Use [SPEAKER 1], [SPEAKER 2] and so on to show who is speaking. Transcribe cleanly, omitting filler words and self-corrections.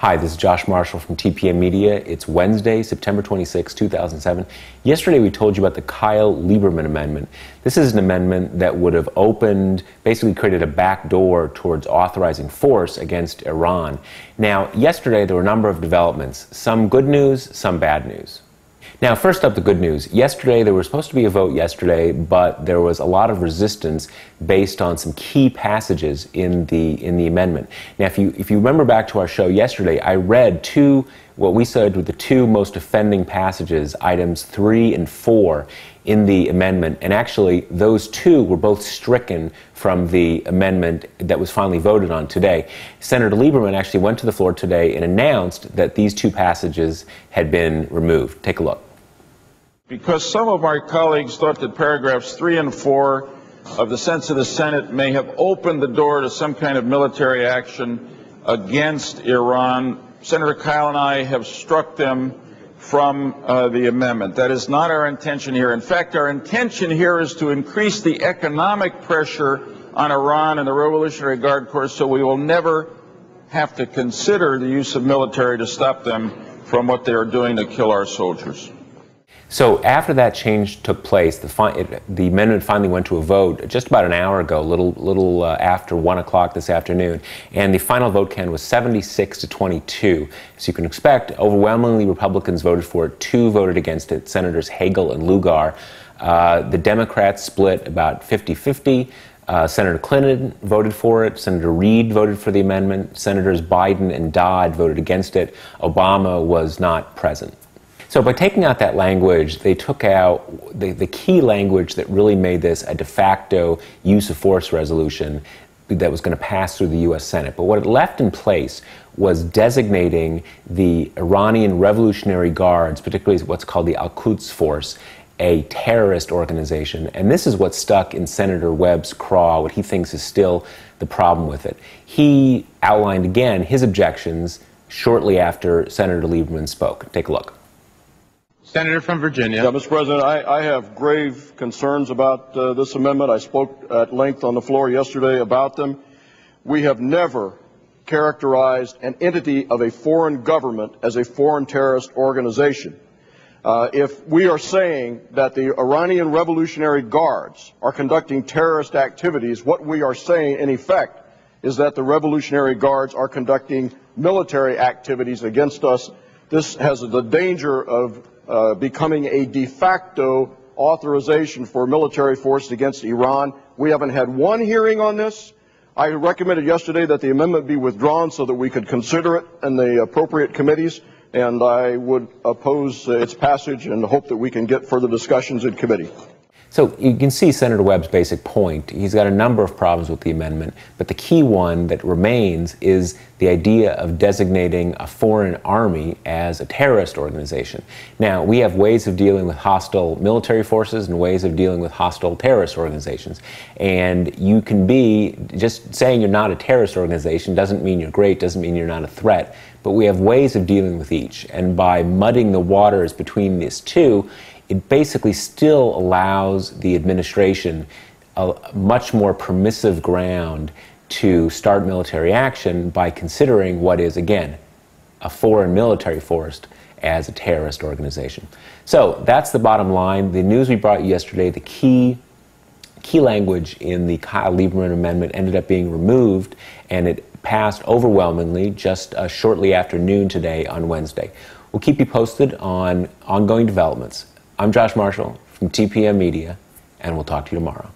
[SPEAKER 1] Hi, this is Josh Marshall from TPM Media. It's Wednesday, September 26, 2007. Yesterday we told you about the Kyl-Lieberman amendment. This is an amendment that would have basically created a backdoor towards authorizing force against Iran. Now, yesterday there were a number of developments, some good news, some bad news. Now, first up, the good news. Yesterday, there was supposed to be a vote yesterday, but there was a lot of resistance based on some key passages in the amendment. Now, if you remember back to our show yesterday, I read what we said were the two most offending passages, items 3 and 4, in the amendment, and actually those two were both stricken from the amendment that was finally voted on today. Senator Lieberman actually went to the floor today and announced that these two passages had been removed. Take a look.
[SPEAKER 2] Because some of our colleagues thought that paragraphs 3 and 4 of the sense of the Senate may have opened the door to some kind of military action against Iran, Senator Kyl and I have struck them from the amendment. That is not our intention here. In fact, our intention here is to increase the economic pressure on Iran and the Revolutionary Guard Corps, so we will never have to consider the use of military to stop them from what they are doing to kill our soldiers.
[SPEAKER 1] So after that change took place, the amendment finally went to a vote just about an hour ago, little after 1 o'clock this afternoon, and the final vote count was 76 to 22. So you can expect overwhelmingly Republicans voted for it, 2 voted against it, Senators Hagel and Lugar. The Democrats split about 50-50. Senator Clinton voted for it, Senator Reid voted for the amendment, Senators Biden and Dodd voted against it. Obama was not present. So by taking out that language, they took out the key language that really made this a de facto use of force resolution that was going to pass through the U.S. Senate. But what it left in place was designating the Iranian Revolutionary Guards, particularly what's called the Al-Quds Force, a terrorist organization. And this is what stuck in Senator Webb's craw, what he thinks is still the problem with it. He outlined again his objections shortly after Senator Lieberman spoke. Take a look.
[SPEAKER 3] Senator from Virginia.
[SPEAKER 4] Yeah, Mr. President, I have grave concerns about this amendment. I spoke at length on the floor yesterday about them. We have never characterized an entity of a foreign government as a foreign terrorist organization. If we are saying that the Iranian Revolutionary Guards are conducting terrorist activities, what we are saying in effect is that the Revolutionary Guards are conducting military activities against us. This has the danger of becoming a de facto authorization for military force against Iran. We haven't had one hearing on this. I recommended yesterday that the amendment be withdrawn so that we could consider it in the appropriate committees, and I would oppose its passage and hope that we can get further discussions in committee.
[SPEAKER 1] So you can see Senator Webb's basic point. He's got a number of problems with the amendment, but the key one that remains is the idea of designating a foreign army as a terrorist organization. Now, we have ways of dealing with hostile military forces and ways of dealing with hostile terrorist organizations. And you can just saying you're not a terrorist organization doesn't mean you're great, doesn't mean you're not a threat, but we have ways of dealing with each. And by muddying the waters between these two, it basically still allows the administration a much more permissive ground to start military action by considering what is, again, a foreign military force as a terrorist organization. So that's the bottom line. The news we brought you yesterday, the key language in the Kyl-Lieberman amendment ended up being removed, and it passed overwhelmingly just shortly after noon today on Wednesday. We'll keep you posted on ongoing developments. I'm Josh Marshall from TPM Media, and we'll talk to you tomorrow.